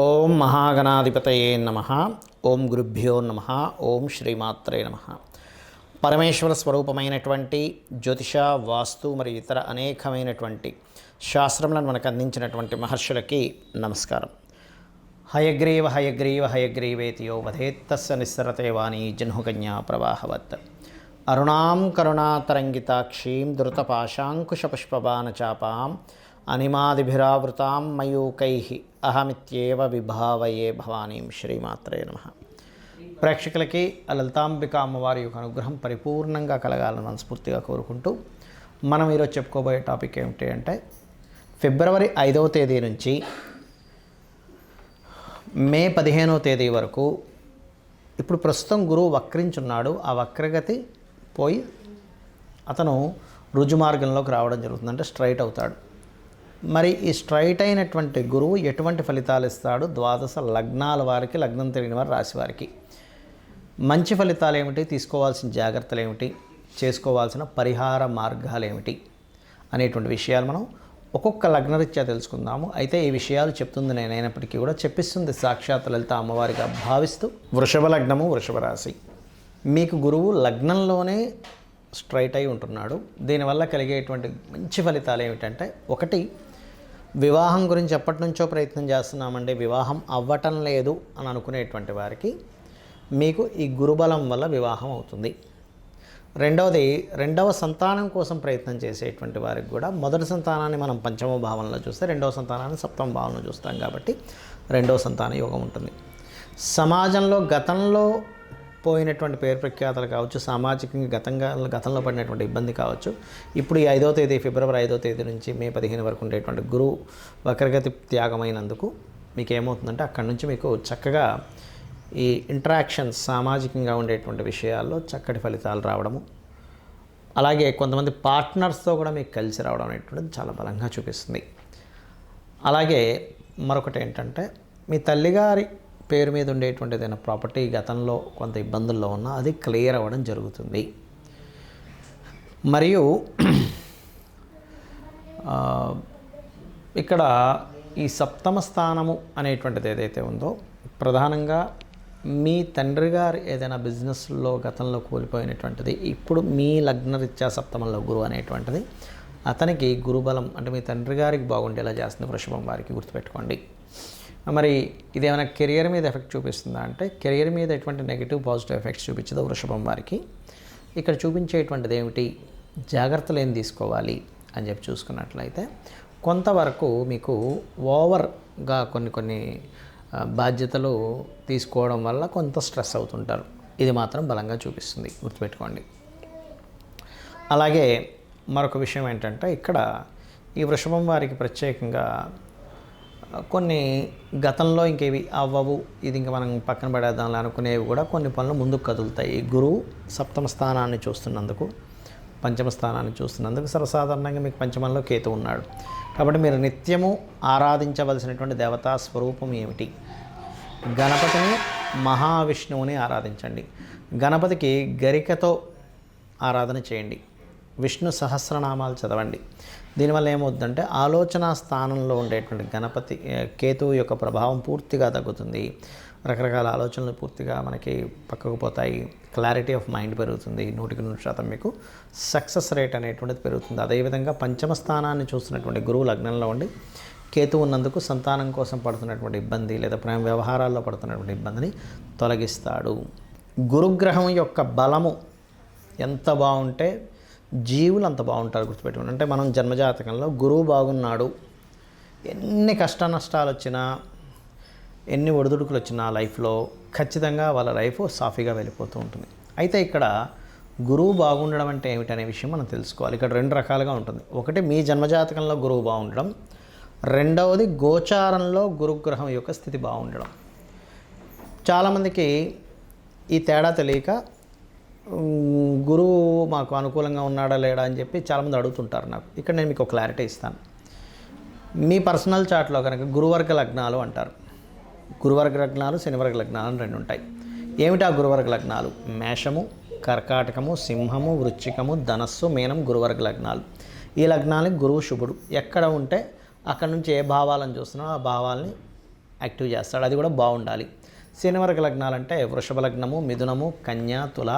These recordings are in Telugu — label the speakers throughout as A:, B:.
A: ఓం మహాగణాధిపతయే నమః. ఓం గురుభ్యో నమః. ఓం శ్రీమాత్రే నమః. పరమేశ్వర స్వరూపమైనటువంటి జ్యోతిష, వాస్తు మరియు ఇతర అనేకమైనటువంటి శాస్త్రములను మనకు అందించినటువంటి మహర్షులకి నమస్కారం. హయగ్రీవ హయగ్రీవ హయగ్రీవేతియో వధేత్తస్య నిస్సరతే వాణి జహ్నుకన్యా ప్రవాహవత్. అరుణాం కరుణాతరంగితాక్షీం ధృతపాశాంకుశపుష్పబాణచాపాం అనిమాదిభిరావృతాం మయూకైః అహమిత్యేవ విభావయే భవానీం. శ్రీమాత్రే నమః. ప్రేక్షకులకి లలితాంబిక అమ్మవారి యొక్క అనుగ్రహం పరిపూర్ణంగా కలగాలని మనస్ఫూర్తిగా కోరుకుంటూ మనం ఈరోజు చెప్పుకోబోయే టాపిక్ ఏమిటి అంటే, ఫిబ్రవరి 5వ తేదీ నుంచి మే 15వ తేదీ వరకు ఇప్పుడు ప్రస్తుతం గురువు వక్రించున్నాడు. ఆ వక్రగతి పోయి అతను రుజుమార్గంలోకి రావడం జరుగుతుంది, అంటే స్ట్రైట్ అవుతాడు. మరి ఈ స్ట్రైట్ అయినటువంటి గురువు ఎటువంటి ఫలితాలు ఇస్తాడు? ద్వాదశ లగ్నాల వారికి, లగ్నం తెలియని వారి రాశి వారికి మంచి ఫలితాలు ఏమిటి, తీసుకోవాల్సిన జాగ్రత్తలు ఏమిటి, చేసుకోవాల్సిన పరిహార మార్గాలు ఏమిటి అనేటువంటి విషయాలు మనం ఒక్కొక్క లగ్నరీత్యా తెలుసుకుందాము. అయితే ఈ విషయాలు చెప్తుంది నేనైనప్పటికీ కూడా చెప్పిస్తుంది సాక్షాత్ లలిత అమ్మవారిగా భావిస్తూ, వృషభ లగ్నము, వృషభ రాశి, మీకు గురువు లగ్నంలోనే స్ట్రైట్ అయి ఉంటున్నాడు. దీనివల్ల కలిగేటువంటి మంచి ఫలితాలు ఏమిటంటే, ఒకటి, వివాహం గురించి ఎప్పటి నుంచో ప్రయత్నం చేస్తున్నామండి, వివాహం అవ్వటం లేదు అని అనుకునేటువంటి వారికి మీకు ఈ గురుబలం వల్ల వివాహం అవుతుంది. రెండవది, రెండవ సంతానం కోసం ప్రయత్నం చేసేటువంటి వారికి కూడా మొదటి సంతానాన్ని మనం పంచమ భావంలో చూస్తే రెండవ సంతానాన్ని సప్తమ భావంలో చూస్తాం కాబట్టి రెండవ సంతాన యోగం ఉంటుంది. సమాజంలో గతంలో పోయినటువంటి పేరు ప్రఖ్యాతలు కావచ్చు, సామాజికంగా గతంలో పడినటువంటి ఇబ్బంది కావచ్చు, ఇప్పుడు ఈ 5వ తేదీ ఫిబ్రవరి 5వ తేదీ నుంచి మే 15 వరకు ఉండేటువంటి గురువు వక్రగతి త్యాగమైనందుకు మీకు ఏమవుతుందంటే, అక్కడి నుంచి మీకు చక్కగా ఈ ఇంటరాక్షన్స్, సామాజికంగా ఉండేటువంటి విషయాల్లో చక్కటి ఫలితాలు రావడము, అలాగే కొంతమంది పార్ట్నర్స్తో కూడా మీకు కలిసి రావడం అనేటువంటిది చాలా బలంగా చూపిస్తుంది. అలాగే మరొకటి ఏంటంటే, మీ తల్లిగారి పేరు మీద ఉండేటువంటి ఏదైనా ప్రాపర్టీ గతంలో కొంత ఇబ్బందుల్లో ఉన్నా అది క్లియర్ అవ్వడం జరుగుతుంది. మరియు ఇక్కడ ఈ సప్తమ స్థానము అనేటువంటిది ఏదైతే ఉందో, ప్రధానంగా మీ తండ్రి గారు ఏదైనా బిజినెస్లో గతంలో కోల్పోయినటువంటిది ఇప్పుడు మీ లగ్నరీత్యా సప్తమంలో గురువు అనేటువంటిది అతనికి గురుబలం, అంటే మీ తండ్రి గారికి బాగుండేలా చేస్తుంది వృషభం వారికి, గుర్తుపెట్టుకోండి. మరి ఇదేమైనా కెరియర్ మీద ఎఫెక్ట్ చూపిస్తుందా అంటే, కెరియర్ మీద ఎటువంటి నెగిటివ్ పాజిటివ్ ఎఫెక్ట్స్ చూపించదు వృషభం వారికి. ఇక్కడ చూపించేటువంటిది ఏమిటి, జాగ్రత్తలు ఏం తీసుకోవాలి అని చెప్పి చూసుకున్నట్లయితే, కొంతవరకు మీకు ఓవర్గా కొన్ని బాధ్యతలు తీసుకోవడం వల్ల కొంత స్ట్రెస్ అవుతుంటారు. ఇది మాత్రం బలంగా చూపిస్తుంది, గుర్తుపెట్టుకోండి. అలాగే మరొక విషయం ఏంటంటే, ఇక్కడ ఈ వృషభం వారికి ప్రత్యేకంగా కొన్ని గతంలో ఇంకేవి అవ్వవు, ఇది ఇంకా మనం పక్కన పడేద్దాం అనుకునేవి కూడా కొన్ని పనులు ముందుకు కదులుతాయి. గురువు సప్తమ స్థానాన్ని చూస్తున్నందుకు, పంచమ స్థానాన్ని చూస్తున్నందుకు, సర్వసాధారణంగా మీకు పంచమంలో కేతు ఉన్నాడు కాబట్టి మీరు నిత్యము ఆరాధించవలసినటువంటి దేవతా స్వరూపం ఏమిటి? గణపతిని, మహావిష్ణువుని ఆరాధించండి. గణపతికి గరికతో ఆరాధన చేయండి, విష్ణు సహస్రనామాలు చదవండి. దీనివల్ల ఏమవుతుందంటే, ఆలోచన స్థానంలో ఉండేటువంటి గణపతి కేతువు యొక్క ప్రభావం పూర్తిగా తగ్గుతుంది. రకరకాల ఆలోచనలు పూర్తిగా మనకి పక్కకు పోతాయి. క్లారిటీ ఆఫ్ మైండ్ పెరుగుతుంది. 100% మీకు సక్సెస్ రేట్ అనేటువంటిది పెరుగుతుంది. అదేవిధంగా పంచమ స్థానాన్ని చూస్తున్నటువంటి గురువు లగ్నంలో ఉండి కేతు ఉన్నందుకు సంతానం కోసం పడుతున్నటువంటి ఇబ్బంది లేదా ప్రేమ వ్యవహారాల్లో పడుతున్నటువంటి ఇబ్బందిని తొలగిస్తాడు. గురుగ్రహం యొక్క బలము ఎంత బాగుంటే జీవులు అంత బాగుంటారు, గుర్తుపెట్టుకోండి. అంటే మనం జన్మజాతకంలో గురువు బాగున్నాడు, ఎన్ని కష్ట నష్టాలు వచ్చినా, ఎన్ని ఒడిదుడుకులు వచ్చినా లైఫ్లో ఖచ్చితంగా వాళ్ళ లైఫ్ సాఫీగా వెళ్ళిపోతూ ఉంటుంది. అయితే ఇక్కడ గురువు బాగుండడం అంటే ఏమిటనే విషయం మనం తెలుసుకోవాలి. ఇక్కడ 2 రకాలుగా ఉంటుంది. ఒకటి, మీ జన్మజాతకంలో గురువు బాగుండడం. రెండవది, గోచారంలో గురుగ్రహం యొక్క స్థితి బాగుండడం. చాలామందికి ఈ తేడా తెలియక గురువు మాకు అనుకూలంగా ఉన్నాడా లేడా అని చెప్పి చాలామంది అడుగుతుంటారు నాకు. ఇక్కడ నేను మీకు క్లారిటీ ఇస్తాను. మీ పర్సనల్ చార్ట్లో కనుక గురువర్గ లగ్నాలు అంటారు. గురువర్గ లగ్నాలు, శనివర్గ లగ్నాలు అని 2 ఉంటాయి. ఏమిటి ఆ గురువర్గ లగ్నాలు? మేషము, కర్కాటకము, సింహము, వృశ్చికము, ధనస్సు, మీనం గురువర్గ లగ్నాలు. ఈ లగ్నానికి గురువు శుభుడు ఎక్కడ ఉంటే అక్కడ నుంచి ఏ భావాలను చూస్తున్నామో ఆ భావాల్ని యాక్టివ్ చేస్తాడు, అది కూడా బాగుండాలి. శనివర్గ లగ్నాలు అంటే వృషభ లగ్నము, మిథునము, కన్య, తుల,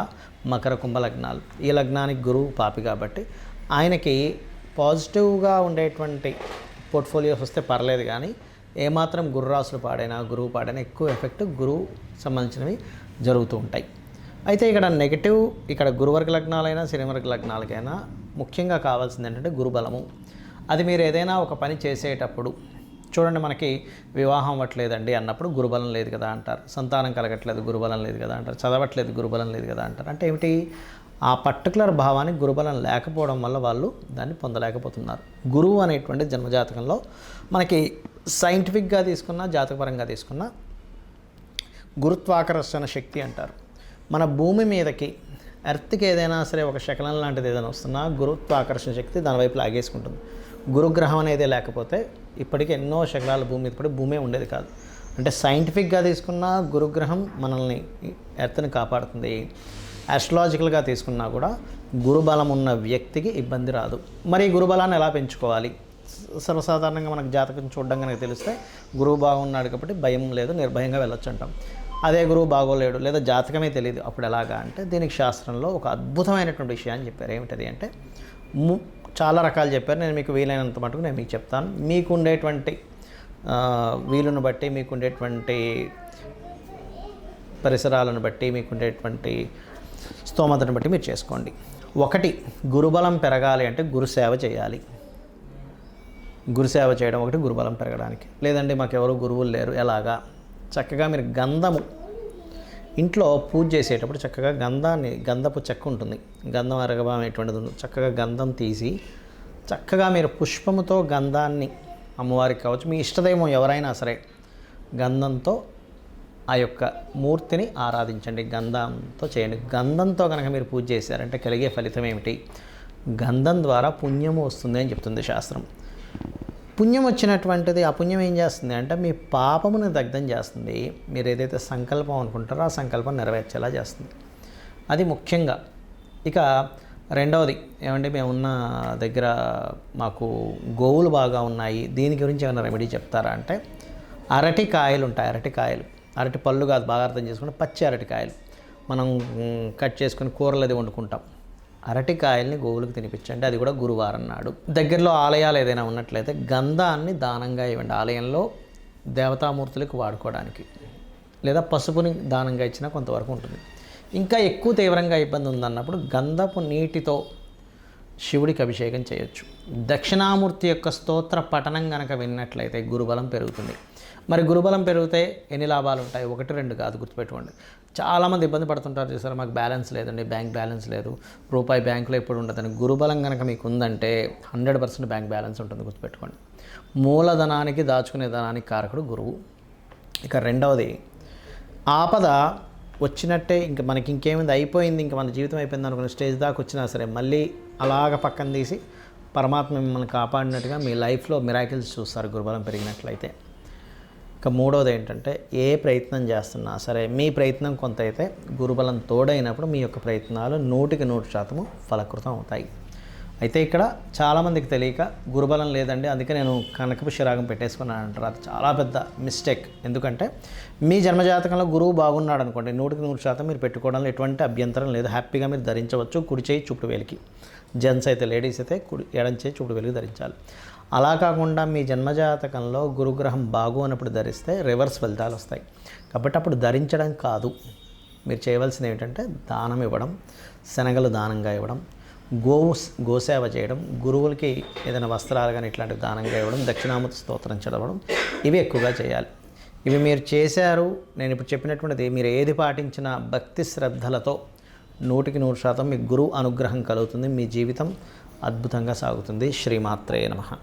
A: మకర, కుంభ లగ్నాలు. ఈ లగ్నానికి గురువు పాపి కాబట్టి ఆయనకి పాజిటివ్గా ఉండేటువంటి పోర్ట్ఫోలియోస్ వస్తే పర్లేదు, కానీ ఏమాత్రం గురురాశులు పాడైనా గురువు పాడైనా ఎక్కువ ఎఫెక్ట్ గురువు సంబంధించినవి జరుగుతూ ఉంటాయి. అయితే ఇక్కడ నెగిటివ్, ఇక్కడ గురువర్గ లగ్నాలైనా శనివర్గ లగ్నాలకైనా ముఖ్యంగా కావాల్సింది ఏంటంటే గురుబలము. అది మీరు ఏదైనా ఒక పని చేసేటప్పుడు చూడండి, మనకి వివాహం అవ్వట్లేదండి అన్నప్పుడు గురుబలం లేదు కదా అంటారు, సంతానం కలగట్లేదు గురుబలం లేదు కదా అంటారు, చదవట్లేదు గురుబలం లేదు కదా అంటారు. అంటే ఏమిటి, ఆ పర్టికులర్ భావానికి గురుబలం లేకపోవడం వల్ల వాళ్ళు దాన్ని పొందలేకపోతున్నారు. గురువు అనేటువంటి జన్మజాతకంలో మనకి సైంటిఫిక్గా తీసుకున్నా జాతకపరంగా తీసుకున్నా గురుత్వాకర్షణ శక్తి అంటారు. మన భూమి మీదకి ఎర్త్కి ఏదైనా సరే ఒక శకలం లాంటిది ఏదైనా వస్తున్నా గురుత్వాకర్షణ శక్తి దాని వైపు లాగేసుకుంటుంది. గురుగ్రహం అనేది లేకపోతే ఇప్పటికీ ఎన్నో శకలాల భూమి మీద పడి భూమే ఉండేది కాదు. అంటే సైంటిఫిక్గా తీసుకున్న గురుగ్రహం మనల్ని ఎర్త్ని కాపాడుతుంది. ఆస్ట్రాలజికల్గా తీసుకున్నా కూడా గురుబలం ఉన్న వ్యక్తికి ఇబ్బంది రాదు. మరి గురుబలాన్ని ఎలా పెంచుకోవాలి? సర్వసాధారణంగా మనకు జాతకం చూడడం కనుక తెలిస్తే గురువు బాగున్నాడు కాబట్టి భయం లేదు, నిర్భయంగా వెళ్ళొచ్చు అంటాం. అదే గురువు బాగోలేడు లేదా జాతకమే తెలియదు, అప్పుడు ఎలాగా అంటే దీనికి శాస్త్రంలో ఒక అద్భుతమైనటువంటి విషయాన్ని చెప్పారు. ఏమిటది అంటే చాలా రకాలు చెప్పారు. నేను మీకు వీలైనంత మటుకు నేను మీకు చెప్తాను. మీకు ఉండేటువంటి వీలును బట్టి, మీకు ఉండేటువంటి పరిసరాలను బట్టి, మీకు ఉండేటువంటి స్తోమతను బట్టి మీరు చేసుకోండి. ఒకటి, గురుబలం పెరగాలి అంటే గురుసేవ చేయాలి. గురుసేవ చేయడం ఒకటి గురుబలం పెరగడానికి. లేదండి మాకెవరు గురువులు లేరు, ఎలాగా? చక్కగా మీరు గంధము ఇంట్లో పూజ చేసేటప్పుడు చక్కగా గంధపు చెక్క ఉంటుంది, గంధం అరగబనేటువంటిది ఉంటుంది. చక్కగా గంధం తీసి చక్కగా మీరు పుష్పముతో గంధాన్ని అమ్మవారికి కావచ్చు, మీ ఇష్టదైవం ఎవరైనా సరే గంధంతో ఆ యొక్క మూర్తిని ఆరాధించండి. గంధంతో చేయండి. గంధంతో కనుక మీరు పూజ చేశారంటే కలిగే ఫలితం ఏమిటి? గంధం ద్వారా పుణ్యము వస్తుంది అని చెప్తుంది శాస్త్రం. పుణ్యం వచ్చినటువంటిది, ఆ పుణ్యం ఏం చేస్తుంది అంటే మీ పాపమును దగ్ధం చేస్తుంది. మీరు ఏదైతే సంకల్పం అనుకుంటారో ఆ సంకల్పం నెరవేర్చేలా చేస్తుంది. అది ముఖ్యంగా. ఇక రెండవది ఏమంటే, మేమున్న దగ్గర మాకు గోవులు బాగా ఉన్నాయి, దీని గురించి ఏమైనా రెమెడీ చెప్తారా అంటే, అరటికాయలు ఉంటాయి. అరటి పళ్ళు కాదు, బాగా అర్థం చేసుకుంటే పచ్చి అరటికాయలు మనం కట్ చేసుకుని కూరలు అది వండుకుంటాం. అరటికాయల్ని గోవులకు తినిపించండి. అది కూడా గురువారం నాడు. దగ్గరలో ఆలయాలు ఏదైనా ఉన్నట్లయితే గంధాన్ని దానంగా ఇవ్వండి. ఆలయంలో దేవతామూర్తులకు వాడుకోవడానికి, లేదా పసుపుని దానంగా ఇచ్చినా కొంతవరకు ఉంటుంది. ఇంకా ఎక్కువ తీవ్రంగా ఇబ్బంది ఉందన్నప్పుడు గంధపు నీటితో శివుడికి అభిషేకం చేయొచ్చు. దక్షిణామూర్తి యొక్క స్తోత్ర పఠనం కనుక విన్నట్లయితే గురుబలం పెరుగుతుంది. మరి గురుబలం పెరిగితే ఎన్ని లాభాలు ఉంటాయి? 1-2 కాదు, గుర్తుపెట్టుకోండి. చాలామంది ఇబ్బంది పడుతుంటారు, చూసారు, మాకు బ్యాలెన్స్ లేదండి, బ్యాంక్ బ్యాలెన్స్ లేదు, రూపాయి బ్యాంకులో ఎప్పుడు ఉండదని. గురుబలం కనుక మీకు ఉందంటే 100% బ్యాంక్ బ్యాలెన్స్ ఉంటుంది, గుర్తుపెట్టుకోండి. మూలధనానికి, దాచుకునే ధనానికి కారకుడు గురువు. ఇక రెండవది, ఆపద వచ్చినట్టే ఇంక మనకి ఇంకేమైంది, అయిపోయింది, ఇంక మన జీవితం అయిపోయింది అనుకున్న స్టేజ్ దాకా వచ్చినా సరే మళ్ళీ అలాగ పక్కన తీసి పరమాత్మ మిమ్మల్ని కాపాడినట్టుగా మీ లైఫ్లో మిరాకిల్స్ చూస్తారు గురుబలం పెరిగినట్లయితే. ఇక మూడవది ఏంటంటే, ఏ ప్రయత్నం చేస్తున్నా సరే మీ ప్రయత్నం కొంత అయితే గురుబలం తోడైనప్పుడు మీ యొక్క ప్రయత్నాలు 100% ఫలకృతం అవుతాయి. అయితే ఇక్కడ చాలామందికి తెలియక గురుబలం లేదండి అందుకే నేను కనకపు శిరాగం పెట్టేసుకున్నాను అంటారు. అది చాలా పెద్ద మిస్టేక్. ఎందుకంటే మీ జన్మజాతకంలో గురువు బాగున్నాడు అనుకోండి, 100% మీరు పెట్టుకోవడంలో ఎటువంటి అభ్యంతరం లేదు. హ్యాపీగా మీరు ధరించవచ్చు. కుడి చేయి చూపుడు వేలికి, జెంట్స్ అయితే, లేడీస్ అయితే ఎడం చేయి చూపుడు వేలికి ధరించాలి. అలా కాకుండా మీ జన్మజాతకంలో గురుగ్రహం బాగు అన్నప్పుడు ధరిస్తే రివర్స్ ఫలితాలు వస్తాయి. కాబట్టి అప్పుడు ధరించడం కాదు, మీరు చేయవలసింది ఏమిటంటే దానం ఇవ్వడం, శనగలు దానంగా ఇవ్వడం, గోసేవ చేయడం, గురువులకి ఏదైనా వస్త్రాలు కానీ ఇట్లాంటివి దానంగా ఇవ్వడం, దక్షిణామూర్తి స్తోత్రం చదవడం, ఇవి ఎక్కువగా చేయాలి. ఇవి మీరు చేశారు, నేను ఇప్పుడు చెప్పినటువంటిది మీరు ఏది పాటించినా భక్తి శ్రద్ధలతో 100% మీకు గురువు అనుగ్రహం కలుగుతుంది. మీ జీవితం అద్భుతంగా సాగుతుంది. శ్రీమాత్రే నమః.